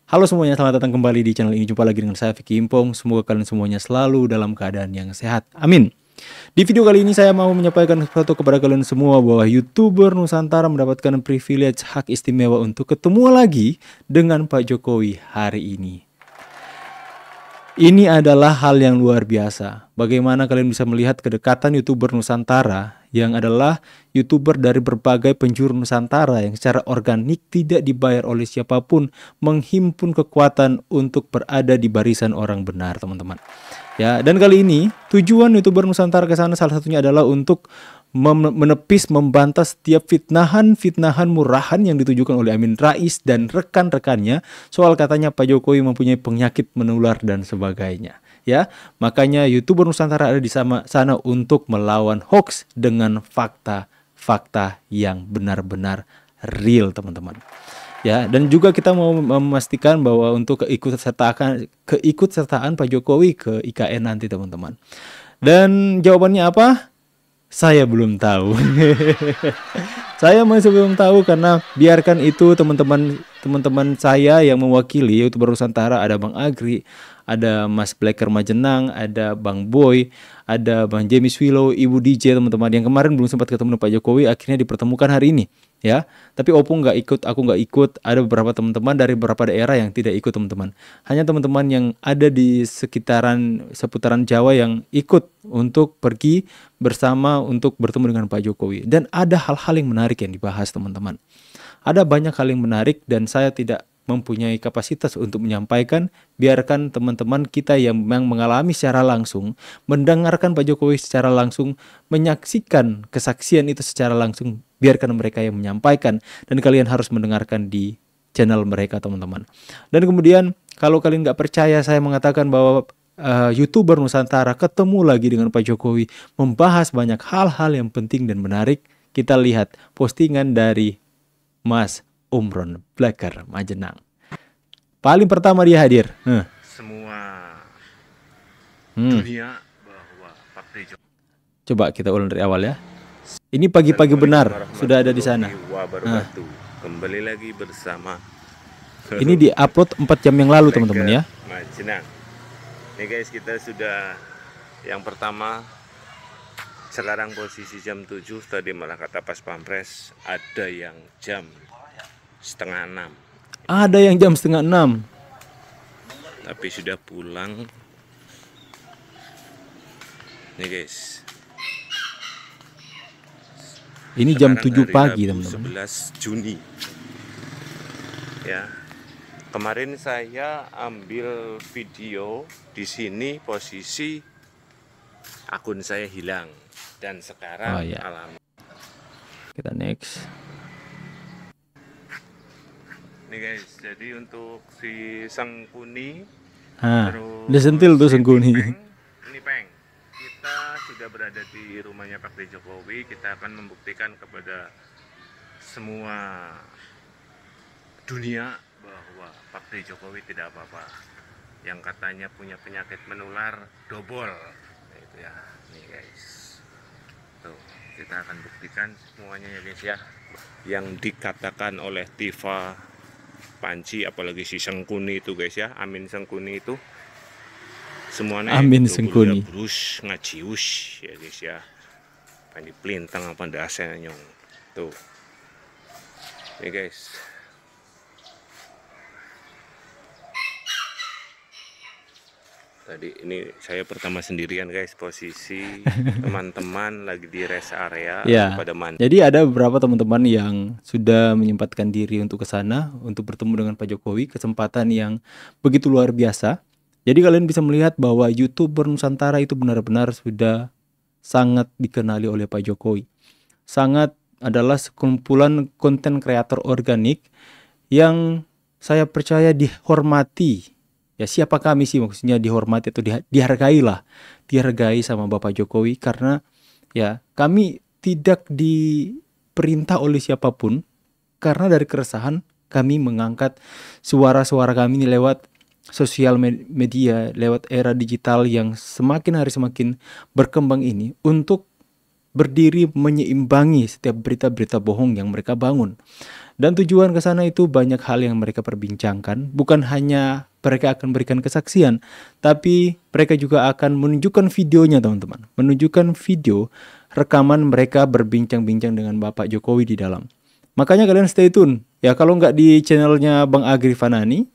Halo semuanya, selamat datang kembali di channel ini. Jumpa lagi dengan saya Vicky Impong. Semoga kalian semuanya selalu dalam keadaan yang sehat. Amin. Di video kali ini saya mau menyampaikan sesuatu kepada kalian semua bahwa YouTuber Nusantara mendapatkan privilege hak istimewa untuk ketemu lagi dengan Pak Jokowi hari ini. Ini adalah hal yang luar biasa. Bagaimana kalian bisa melihat kedekatan YouTuber Nusantara yang adalah YouTuber dari berbagai penjuru Nusantara yang secara organik tidak dibayar oleh siapapun menghimpun kekuatan untuk berada di barisan orang benar, teman-teman. Ya, dan kali ini tujuan YouTuber Nusantara ke sana salah satunya adalah untuk menepis, membantah setiap fitnahan murahan yang ditujukan oleh Amin Rais dan rekan-rekannya soal katanya Pak Jokowi mempunyai penyakit menular dan sebagainya. Ya, makanya YouTuber Nusantara ada di sana untuk melawan hoax dengan fakta-fakta yang benar-benar real, teman-teman. Ya, dan juga kita mau memastikan bahwa untuk keikutsertaan Pak Jokowi ke IKN nanti, teman-teman. Dan jawabannya apa? Saya belum tahu. Saya masih belum tahu karena biarkan itu teman-teman saya yang mewakili YouTuber Nusantara. Ada Bang Agri, ada Mas Blacker Majenang, ada Bang Boy, ada Bang James Willow, Ibu DJ, teman-teman yang kemarin belum sempat ketemu dengan Pak Jokowi akhirnya dipertemukan hari ini. Ya, tapi Opung nggak ikut, aku nggak ikut. Ada beberapa teman-teman dari beberapa daerah yang tidak ikut, teman-teman. Hanya teman-teman yang ada di seputaran Jawa yang ikut untuk pergi bersama untuk bertemu dengan Pak Jokowi. Dan ada hal-hal yang menarik yang dibahas, teman-teman. Ada banyak hal yang menarik dan saya tidak mempunyai kapasitas untuk menyampaikan. Biarkan teman-teman kita yang memang mengalami secara langsung, mendengarkan Pak Jokowi secara langsung, menyaksikan kesaksian itu secara langsung, biarkan mereka yang menyampaikan dan kalian harus mendengarkan di channel mereka, teman-teman. Dan kemudian kalau kalian nggak percaya saya mengatakan bahwa YouTuber Nusantara ketemu lagi dengan Pak Jokowi membahas banyak hal-hal yang penting dan menarik, kita lihat postingan dari Mas Umron Blacker Majenang. Paling pertama dia hadir. Semua dunia bahwa Partai Jokowi. Coba kita ulang dari awal ya. Ini pagi-pagi benar sudah ada di sana. Kembali lagi bersama. Ini di-upload 4 jam yang lalu, teman-teman ya. Majenang. Nih guys, kita sudah yang pertama. Sekarang posisi jam 7, tadi malah kata Pas Pampres ada yang jam setengah 6. Ada yang jam setengah 6. Tapi sudah pulang. Nih guys. Ini jam 7 pagi, teman-teman. 11 Juni. Ya. Kemarin saya ambil video di sini posisi akun saya hilang. Dan sekarang alhamdulillah. Kita next. Nih guys, jadi untuk si Sengkuni, udah sentil tuh Sengkuni. Ini Peng, kita sudah berada di rumahnya Partai Jokowi. Kita akan membuktikan kepada semua dunia bahwa Partai Jokowi tidak apa-apa. Yang katanya punya penyakit menular double, nah, itu ya. Nih guys. Tuh, kita akan buktikan semuanya ya guys ya. Yang dikatakan oleh Tifa, Panci, apalagi si Sengkuni itu guys ya, Amin Sengkuni itu semuanya Amin Sengkuni brus ngajius ya guys ya. Pani pelintang apa dasarnya nyong. Tuh. Nih guys. Tadi ini saya pertama sendirian guys, posisi teman-teman lagi di rest area ya. pada mandi. Jadi ada beberapa teman-teman yang sudah menyempatkan diri untuk ke sana untuk bertemu dengan Pak Jokowi, kesempatan yang begitu luar biasa. Jadi kalian bisa melihat bahwa YouTuber Nusantara itu benar-benar sudah sangat dikenali oleh Pak Jokowi. Sangat adalah sekumpulan konten kreator organik yang saya percaya dihormati. Ya, siapa kami sih maksudnya dihormati atau dihargai lah. Dihargai sama Bapak Jokowi karena ya kami tidak diperintah oleh siapapun. Karena dari keresahan kami mengangkat suara-suara kami ini lewat sosial media, lewat era digital yang semakin hari semakin berkembang ini untuk berdiri menyeimbangi setiap berita-berita bohong yang mereka bangun. Dan tujuan ke sana itu banyak hal yang mereka perbincangkan. Bukan hanya mereka akan berikan kesaksian, tapi mereka juga akan menunjukkan videonya teman-teman. Menunjukkan video rekaman mereka berbincang-bincang dengan Bapak Jokowi di dalam. Makanya kalian stay tune. Ya kalau nggak di channelnya Bang Agri Fanani,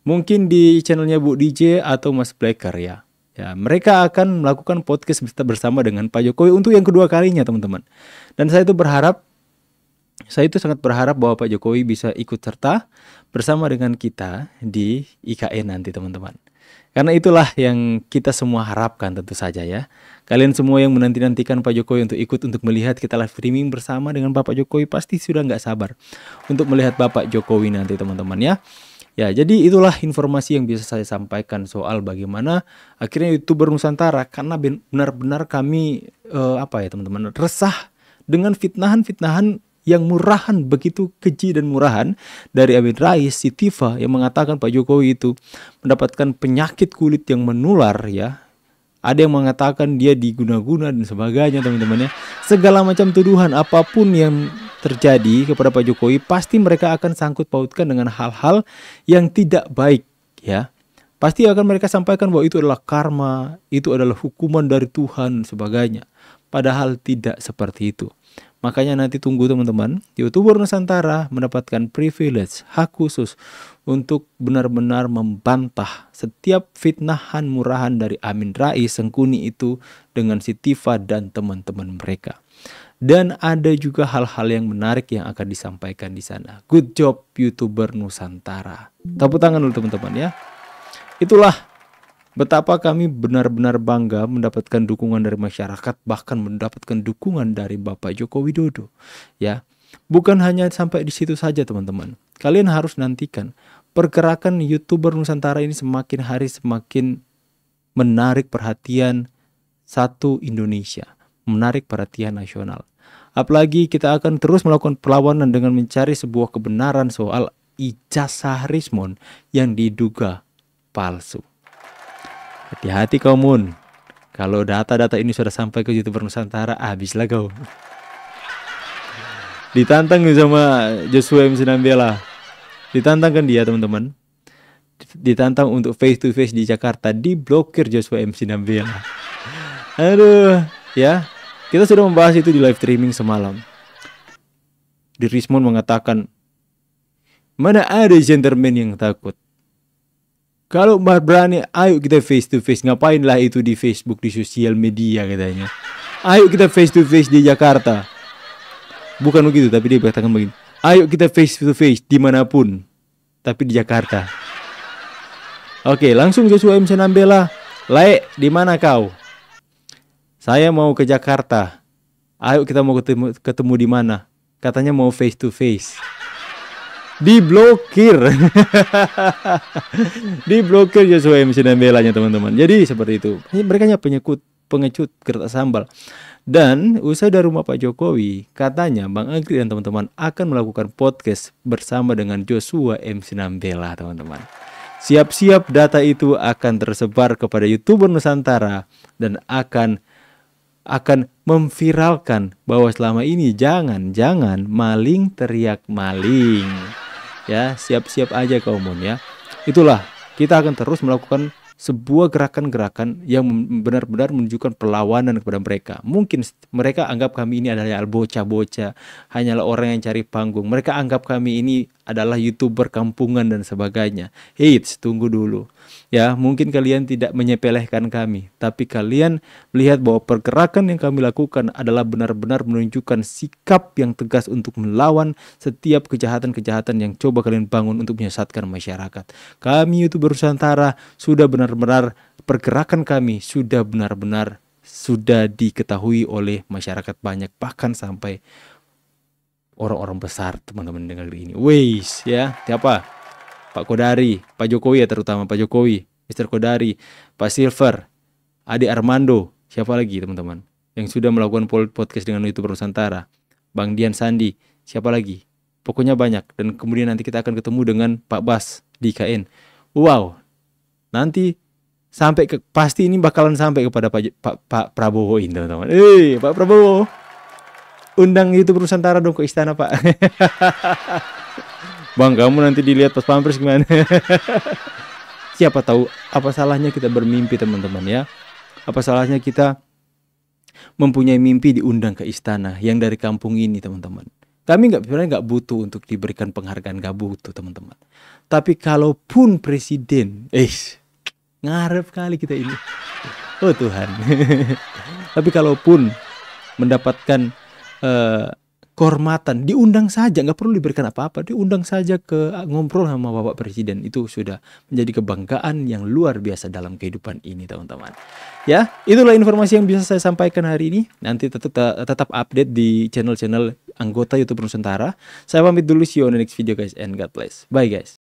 mungkin di channelnya Bu DJ atau Mas Blacker ya. Ya, mereka akan melakukan podcast bersama dengan Pak Jokowi untuk yang kedua kalinya teman-teman. Dan saya itu sangat berharap bahwa Pak Jokowi bisa ikut serta bersama dengan kita di IKN nanti teman-teman. Karena itulah yang kita semua harapkan tentu saja ya. Kalian semua yang menanti-nantikan Pak Jokowi untuk ikut untuk melihat kita live streaming bersama dengan Bapak Jokowi pasti sudah nggak sabar untuk melihat Bapak Jokowi nanti teman-teman ya. Ya, jadi itulah informasi yang bisa saya sampaikan soal bagaimana akhirnya YouTuber Nusantara, karena benar-benar kami teman-teman, resah dengan fitnahan-fitnahan yang murahan, begitu keji dan murahan dari Amin Rais, si Tifa yang mengatakan Pak Jokowi itu mendapatkan penyakit kulit yang menular ya. Ada yang mengatakan dia diguna-guna dan sebagainya teman-teman ya. Segala macam tuduhan apapun yang terjadi kepada Pak Jokowi pasti mereka akan sangkut pautkan dengan hal-hal yang tidak baik ya. Pasti akan mereka sampaikan bahwa itu adalah karma, itu adalah hukuman dari Tuhan dan sebagainya. Padahal tidak seperti itu. Makanya nanti tunggu teman-teman, YouTuber Nusantara mendapatkan privilege, hak khusus untuk benar-benar membantah setiap fitnahan murahan dari Amin Rais, Sengkuni itu dengan si Tifa dan teman-teman mereka. Dan ada juga hal-hal yang menarik yang akan disampaikan di sana. Good job YouTuber Nusantara. Tepuk tangan dulu teman-teman ya. Itulah betapa kami benar-benar bangga mendapatkan dukungan dari masyarakat, bahkan mendapatkan dukungan dari Bapak Joko Widodo. Ya, bukan hanya sampai di situ saja teman-teman. Kalian harus nantikan pergerakan YouTuber Nusantara ini semakin hari semakin menarik perhatian satu Indonesia, menarik perhatian nasional. Apalagi kita akan terus melakukan perlawanan dengan mencari sebuah kebenaran soal ijazah Rismon yang diduga palsu. Hati-hati kau Mun. Kalau data-data ini sudah sampai ke YouTuber Nusantara, habislah kau. Ditantang sama Joshua MC Nambela. Ditantang kan dia teman-teman. Ditantang untuk face to face di Jakarta, diblokir Joshua MC Nambela. Aduh, ya. Kita sudah membahas itu di live streaming semalam. Di Rismon mengatakan, mana ada gentleman yang takut? Kalau berani, ayo kita face to face. Ngapainlah itu di Facebook, di sosial media katanya. Ayo kita face to face di Jakarta. Bukan begitu, tapi dia berkatakan begini. Ayo kita face to face dimanapun, tapi di Jakarta. Oke, langsung Joshua MC Nambela. Laek, di mana kau? Saya mau ke Jakarta. Ayo kita mau ketemu di mana? Katanya mau face to face. Diblokir. Diblokir Joshua MC Nambelanya teman-teman. Jadi seperti itu. Mereka hanya pengecut kertas sambal. Dan usai dari rumah Pak Jokowi, katanya Bang Agri dan teman-teman akan melakukan podcast bersama dengan Joshua MC Nambela teman-teman. Siap-siap data itu akan tersebar kepada YouTuber Nusantara dan akan memviralkan bahwa selama ini jangan maling teriak maling. Ya, siap-siap aja kaum Mun ya. Itulah, kita akan terus melakukan sebuah gerakan-gerakan yang benar-benar menunjukkan perlawanan kepada mereka. Mungkin mereka anggap kami ini adalah bocah-bocah, hanyalah orang yang cari panggung. Mereka anggap kami ini adalah YouTuber kampungan dan sebagainya. Eits, tunggu dulu. Ya, mungkin kalian tidak menyepelehkan kami, tapi kalian melihat bahwa pergerakan yang kami lakukan adalah benar-benar menunjukkan sikap yang tegas untuk melawan setiap kejahatan-kejahatan yang coba kalian bangun untuk menyesatkan masyarakat. Kami YouTuber Nusantara sudah benar-benar, pergerakan kami sudah benar-benar sudah diketahui oleh masyarakat banyak, bahkan sampai orang-orang besar teman-teman di negeri ini. Weis ya, siapa? Pak Kodari, Pak Jokowi ya, terutama Pak Jokowi, Mr. Kodari, Pak Silver, Adi Armando, siapa lagi teman-teman yang sudah melakukan podcast dengan YouTuber Nusantara, Bang Dian Sandi, siapa lagi? Pokoknya banyak. Dan kemudian nanti kita akan ketemu dengan Pak Bas di IKN. Wow, nanti sampai pasti ini bakalan sampai kepada Pak Prabowo ini teman-teman. Pak Prabowo, undang YouTube Nusantara dong ke istana, Pak. Bang, kamu nanti dilihat pas pampres gimana? Siapa tahu, apa salahnya kita bermimpi, teman-teman ya? Apa salahnya kita mempunyai mimpi diundang ke istana yang dari kampung ini, teman-teman? Kami sebenarnya nggak butuh untuk diberikan penghargaan, nggak butuh, teman-teman. Tapi kalaupun presiden, ngarep kali kita ini. Oh Tuhan. Tapi kalaupun mendapatkan kehormatan, diundang saja, nggak perlu diberikan apa-apa, diundang saja ke ngobrol sama Bapak Presiden, itu sudah menjadi kebanggaan yang luar biasa dalam kehidupan ini, teman-teman. Ya, itulah informasi yang bisa saya sampaikan hari ini. Nanti tetap update di channel-channel anggota YouTube Nusantara. Saya pamit dulu, see you on the next video guys, and God bless. Bye guys.